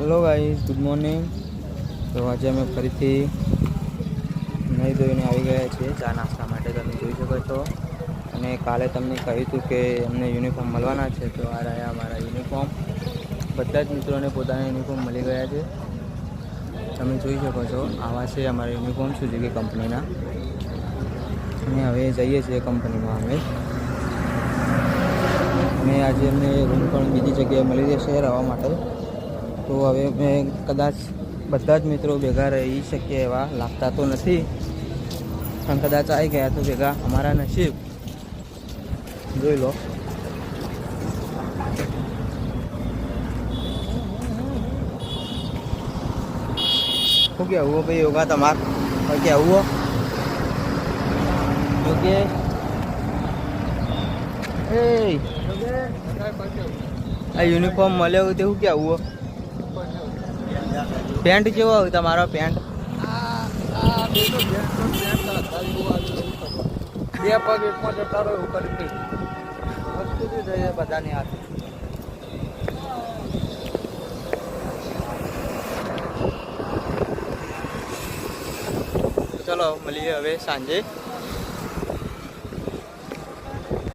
Hello guys, good morning. તો આજે અમે ફરીથી નહીં ધોઈને આવી ગયા છીએ ચા નાસ્તા માટે, તમે જોઈ શકો છો। અને કાલે તમને કહ્યું હતું કે અમને યુનિફોર્મ મળવાના છે, તો આ રહ્યા અમારા યુનિફોર્મ। બધા જ મિત્રોને પોતાના યુનિફોર્મ મળી ગયા છે, તમે જોઈ શકો છો। આવા છે અમારા યુનિફોર્મ સુઝુકી કંપનીના, અને હવે જઈએ છીએ કંપનીમાં અમે આજે અમને રૂમ પણ બીજી જગ્યાએ મળી જશે રહેવા માટે। તો હવે મેં કદાચ બધા જ મિત્રો ભેગા રહી શકીએ એવા લાગતા તો નથી, પણ કદાચ આવી ગયા તો ભેગા અમારા નસીબ, જોઈ લો। શું કહેવું ભાઈ યોગા તમારે કહેવું યોગ્ય એ આ યુનિફોર્મ મળ્યો હોય તેવું કેવું? પેન્ટ કેવો હોય તમારો? પેન્ટ બે પગ એકમાં જતા રહ્યો એવું કરી બધાની હાથ। ચલો મળીએ હવે સાંજે।